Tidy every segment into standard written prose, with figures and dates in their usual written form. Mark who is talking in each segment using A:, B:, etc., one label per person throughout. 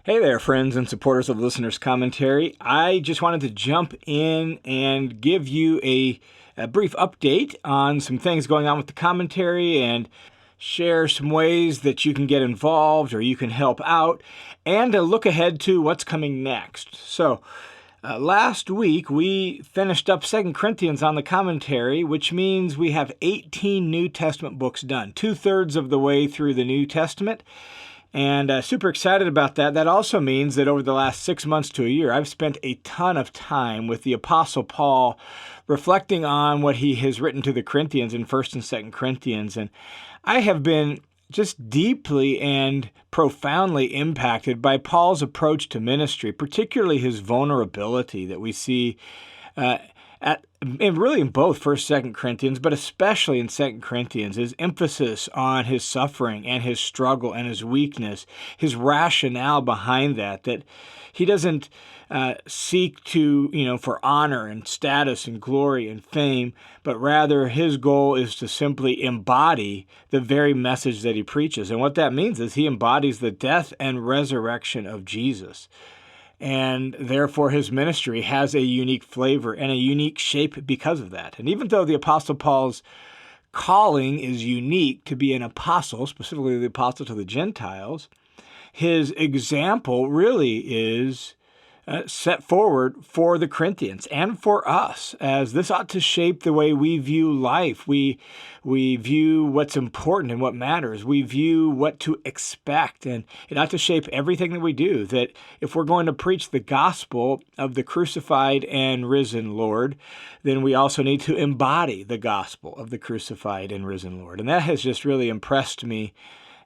A: Hey there, friends and supporters of Listener's Commentary. I just wanted to jump in and give you a brief update on some things going on with the commentary and share some ways that you can get involved or you can help out, and a look ahead to what's coming next. Last week we finished up 2 Corinthians on the commentary, which means we have 18 New Testament books done, 2/3 of the way through the New Testament. And super excited about that. That also means that over the last 6 months to a year, I've spent a ton of time with the Apostle Paul reflecting on what he has written to the Corinthians in 1st and 2nd Corinthians. And I have been just deeply and profoundly impacted by Paul's approach to ministry, particularly his vulnerability that we see and really in both 1st, 2nd Corinthians, but especially in 2nd Corinthians, his emphasis on his suffering and his struggle and his weakness, his rationale behind that he doesn't seek to, for honor and status and glory and fame, but rather his goal is to simply embody the very message that he preaches. And what that means is he embodies the death and resurrection of Jesus. And therefore, his ministry has a unique flavor and a unique shape because of that. And even though the Apostle Paul's calling is unique to be an apostle, specifically the apostle to the Gentiles, his example really is set forward for the Corinthians and for us, as this ought to shape the way we view life. We view what's important and what matters. We view what to expect, and it ought to shape everything that we do. That if we're going to preach the gospel of the crucified and risen Lord, then we also need to embody the gospel of the crucified and risen Lord. And that has just really impressed me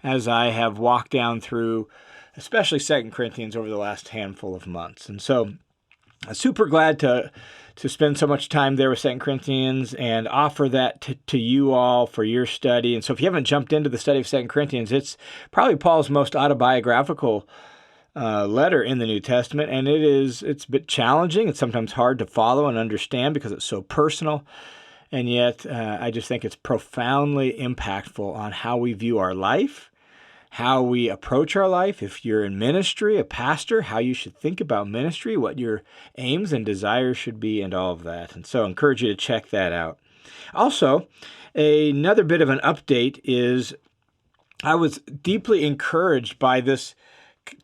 A: as I have walked down through especially 2 Corinthians over the last handful of months. And so I'm super glad to spend so much time there with 2 Corinthians and offer that to you all for your study. And so if you haven't jumped into the study of 2 Corinthians, it's probably Paul's most autobiographical letter in the New Testament, and it's a bit challenging. It's sometimes hard to follow and understand because it's so personal. And yet I just think it's profoundly impactful on how we view our life, how we approach our life. If you're in ministry, a pastor, how you should think about ministry, what your aims and desires should be, and all of that. And so I encourage you to check that out. Also, another bit of an update is I was deeply encouraged by this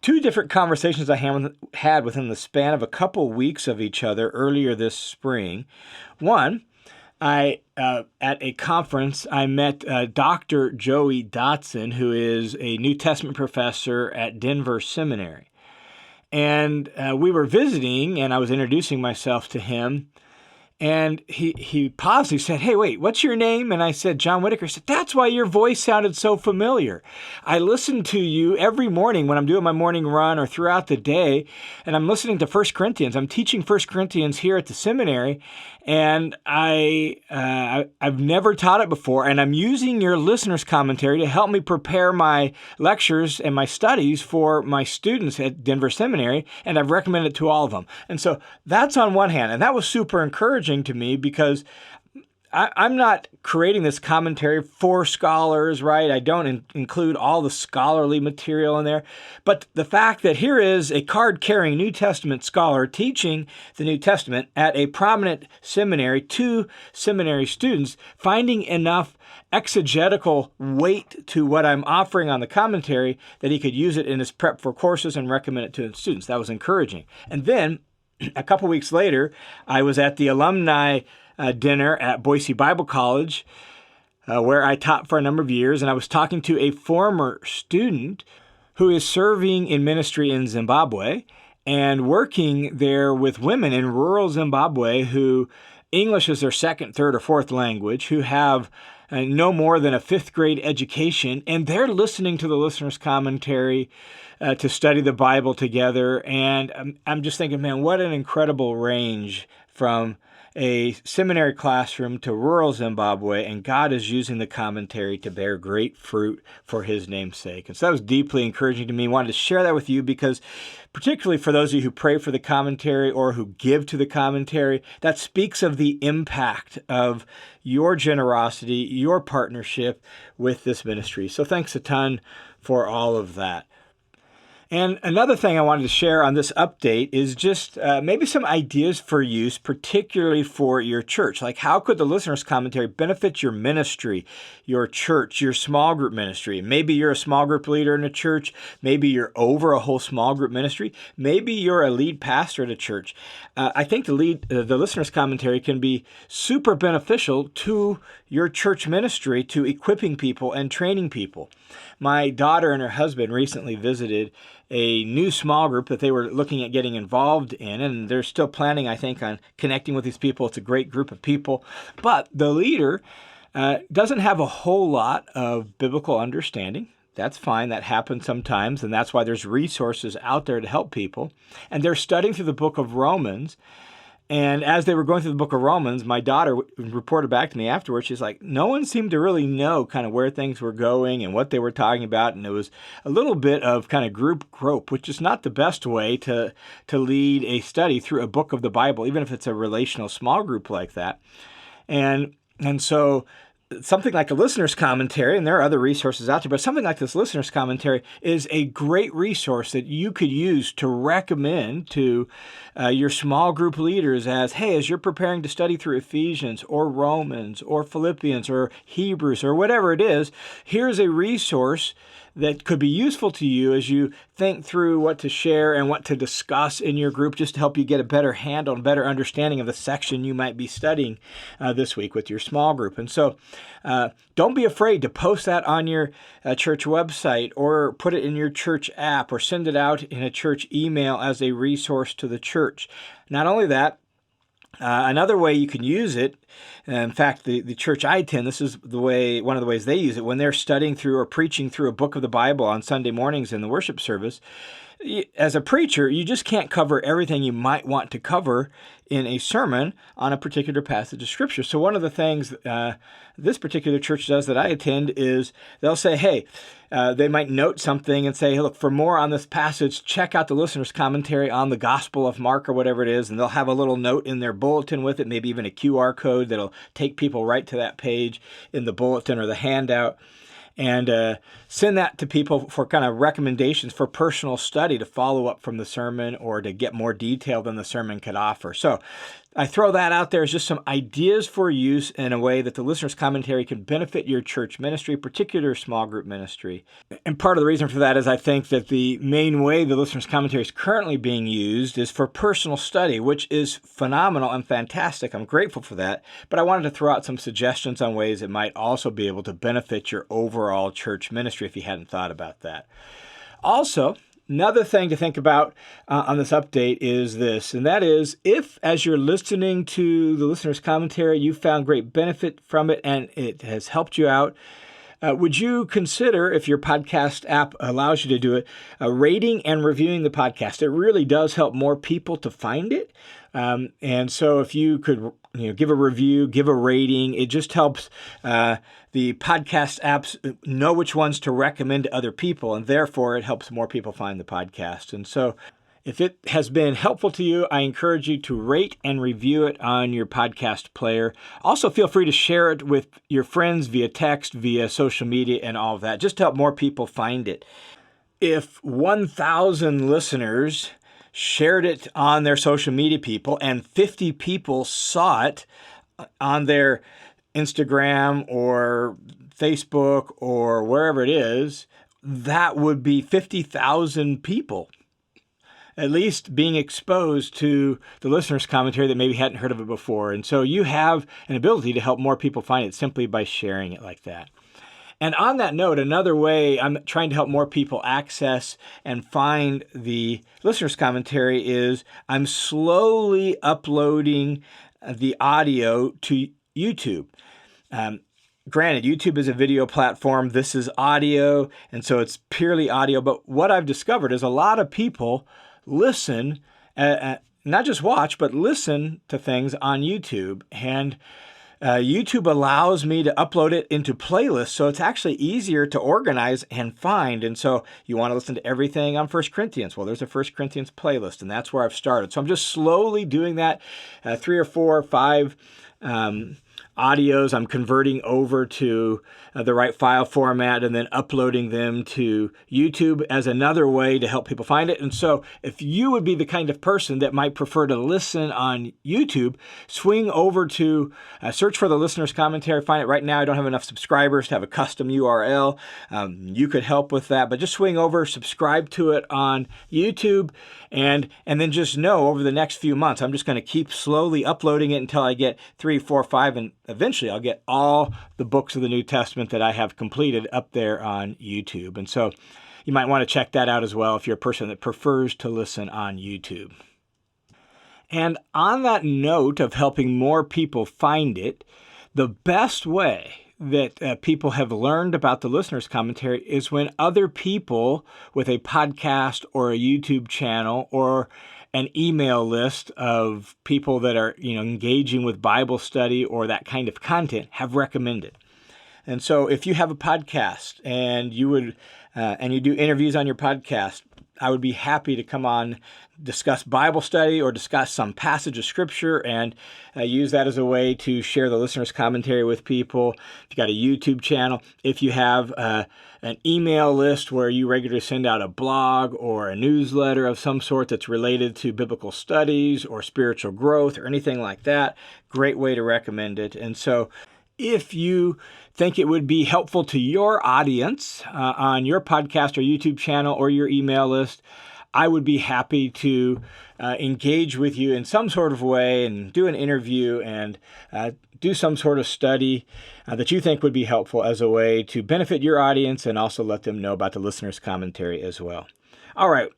A: 2 different conversations I had within the span of a couple weeks of each other earlier this spring. One, at a conference, I met Dr. Joey Dotson, who is a New Testament professor at Denver Seminary. And we were visiting, and I was introducing myself to him. And he paused. He said, "Hey, wait, what's your name?" And I said, "John Whitaker." He said, "That's why your voice sounded so familiar. I listen to you every morning when I'm doing my morning run or throughout the day, and I'm listening to 1 Corinthians. I'm teaching 1 Corinthians here at the seminary, and I've never taught it before, and I'm using your listener's commentary to help me prepare my lectures and my studies for my students at Denver Seminary, and I've recommended it to all of them." And so that's on one hand, and that was super encouraging to me because I'm not creating this commentary for scholars, right? I don't include all the scholarly material in there. But the fact that here is a card-carrying New Testament scholar teaching the New Testament at a prominent seminary to seminary students, finding enough exegetical weight to what I'm offering on the commentary that he could use it in his prep for courses and recommend it to his students. That was encouraging. And then a couple weeks later, I was at the alumni dinner at Boise Bible College, where I taught for a number of years, and I was talking to a former student who is serving in ministry in Zimbabwe and working there with women in rural Zimbabwe who English is their 2nd, 3rd, or 4th language, who have no more than a 5th grade education, and they're listening to the listener's commentary to study the Bible together. And I'm just thinking, man, what an incredible range from a seminary classroom to rural Zimbabwe, and God is using the commentary to bear great fruit for his name's sake. And so that was deeply encouraging to me. I wanted to share that with you because particularly for those of you who pray for the commentary or who give to the commentary, that speaks of the impact of your generosity, your partnership with this ministry. So thanks a ton for all of that. And another thing I wanted to share on this update is just maybe some ideas for use, particularly for your church. Like, how could the listener's commentary benefit your ministry, your church, your small group ministry? Maybe you're a small group leader in a church. Maybe you're over a whole small group ministry. Maybe you're a lead pastor at a church. I think the listener's commentary can be super beneficial to your church ministry, to equipping people and training people. My daughter and her husband recently visited a new small group that they were looking at getting involved in, and they're still planning, I think, on connecting with these people. It's a great group of people, but the leader doesn't have a whole lot of biblical understanding. That's fine. That happens sometimes, and that's why there's resources out there to help people. And they're studying through the book of Romans. And as they were going through the book of Romans, my daughter reported back to me afterwards. She's like, no one seemed to really know kind of where things were going and what they were talking about. And it was a little bit of kind of group grope, which is not the best way to lead a study through a book of the Bible, even if it's a relational small group like that. And so something like a listener's commentary, and there are other resources out there, but something like this listener's commentary is a great resource that you could use to recommend to your small group leaders as, hey, as you're preparing to study through Ephesians or Romans or Philippians or Hebrews or whatever it is, here's a resource that could be useful to you as you think through what to share and what to discuss in your group, just to help you get a better handle and better understanding of the section you might be studying this week with your small group. And so don't be afraid to post that on your church website or put it in your church app or send it out in a church email as a resource to the church. Not only that, another way you can use it, in fact, the church I attend, this is one of the ways they use it, when they're studying through or preaching through a book of the Bible on Sunday mornings in the worship service. As a preacher, you just can't cover everything you might want to cover in a sermon on a particular passage of Scripture. So one of the things this particular church does that I attend is they'll say, hey, they might note something and say, hey, look, for more on this passage, check out the listener's commentary on the Gospel of Mark or whatever it is, and they'll have a little note in their bulletin with it, maybe even a QR code that'll take people right to that page in the bulletin or the handout. And send that to people for kind of recommendations for personal study to follow up from the sermon or to get more detail than the sermon could offer. So I throw that out there as just some ideas for use in a way that the listener's commentary can benefit your church ministry, particular small group ministry. And part of the reason for that is I think that the main way the listener's commentary is currently being used is for personal study, which is phenomenal and fantastic. I'm grateful for that. But I wanted to throw out some suggestions on ways it might also be able to benefit your overall church ministry if you hadn't thought about that. Also, another thing to think about on this update is this, and that is if, as you're listening to the listener's commentary, you found great benefit from it and it has helped you out, would you consider, if your podcast app allows you to do it, rating and reviewing the podcast? It really does help more people to find it. And so if you could give a review, give a rating, it just helps the podcast apps know which ones to recommend to other people, and therefore it helps more people find the podcast. And so if it has been helpful to you, I encourage you to rate and review it on your podcast player. Also, feel free to share it with your friends via text, via social media, and all of that, just to help more people find it. If 1,000 listeners shared it on their social media people and 50 people saw it on their Instagram or Facebook or wherever it is, that would be 50,000 people at least being exposed to the listener's commentary that maybe hadn't heard of it before. And so you have an ability to help more people find it simply by sharing it like that. And on that note, another way I'm trying to help more people access and find the listener's commentary is I'm slowly uploading the audio to YouTube. Granted, YouTube is a video platform. This is audio, and so it's purely audio. But what I've discovered is a lot of people listen, not just watch, but listen to things on YouTube. And YouTube allows me to upload it into playlists, so it's actually easier to organize and find. And so you want to listen to everything on 1 Corinthians. Well, there's a 1 Corinthians playlist, and that's where I've started. So I'm just slowly doing that, 3 or 4 or 5 audios I'm converting over to the right file format and then uploading them to YouTube as another way to help people find it. And so if you would be the kind of person that might prefer to listen on YouTube, swing over to search for the Listener's Commentary. Find it right now. I don't have enough subscribers to have a custom URL. You could help with that, but just swing over, subscribe to it on YouTube, and then just know over the next few months, I'm just going to keep slowly uploading it until I get 3, 4, 5, and eventually I'll get all the books of the New Testament that I have completed up there on YouTube. And so you might want to check that out as well if you're a person that prefers to listen on YouTube. And on that note of helping more people find it, the best way that people have learned about the Listener's Commentary is when other people with a podcast or a YouTube channel or an email list of people that are, engaging with Bible study or that kind of content have recommended. And so if you have a podcast and you do interviews on your podcast, I would be happy to come on, discuss Bible study or discuss some passage of Scripture and use that as a way to share the Listener's Commentary with people. If you got a YouTube channel, if you have an email list where you regularly send out a blog or a newsletter of some sort that's related to biblical studies or spiritual growth or anything like that, great way to recommend it. And so if you think it would be helpful to your audience on your podcast or YouTube channel or your email list, I would be happy to engage with you in some sort of way and do an interview and do some sort of study that you think would be helpful as a way to benefit your audience and also let them know about the Listener's Commentary as well. All right.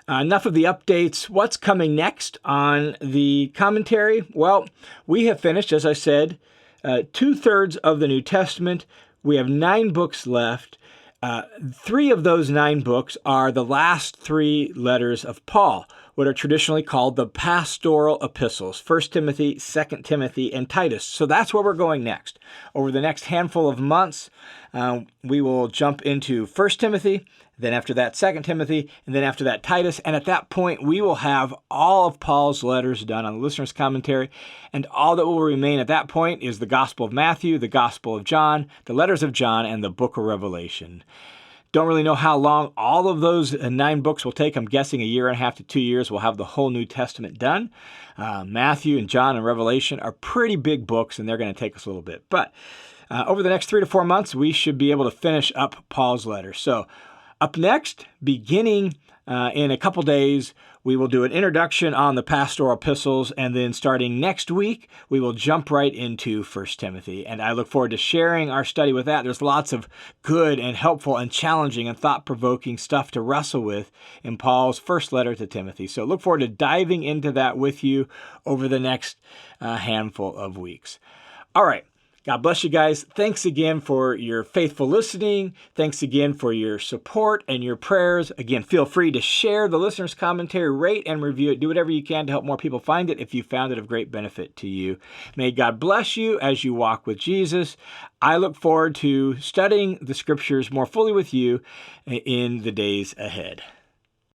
A: Enough of the updates. What's coming next on the commentary? Well, we have finished, as I said, 2/3 of the New Testament. We have 9 books left. 3 of those 9 books are the last 3 letters of Paul, what are traditionally called the pastoral epistles, 1 Timothy, 2 Timothy, and Titus. So that's where we're going next. Over the next handful of months, we will jump into 1 Timothy, then after that 2 Timothy, and then after that Titus. And at that point, we will have all of Paul's letters done on the Listener's Commentary. And all that will remain at that point is the Gospel of Matthew, the Gospel of John, the letters of John, and the book of Revelation. Don't really know how long all of those 9 books will take. I'm guessing 1.5 to 2 years we'll have the whole New Testament done. Matthew and John and Revelation are pretty big books, and they're going to take us a little bit. But over the next 3 to 4 months, we should be able to finish up Paul's letter. So up next, beginning in a couple days, we will do an introduction on the pastoral epistles, and then starting next week, we will jump right into 1 Timothy. And I look forward to sharing our study with that. There's lots of good and helpful and challenging and thought-provoking stuff to wrestle with in Paul's first letter to Timothy. So look forward to diving into that with you over the next handful of weeks. All right. God bless you guys. Thanks again for your faithful listening. Thanks again for your support and your prayers. Again, feel free to share the Listener's Commentary, rate and review it. Do whatever you can to help more people find it if you found it of great benefit to you. May God bless you as you walk with Jesus. I look forward to studying the Scriptures more fully with you in the days ahead.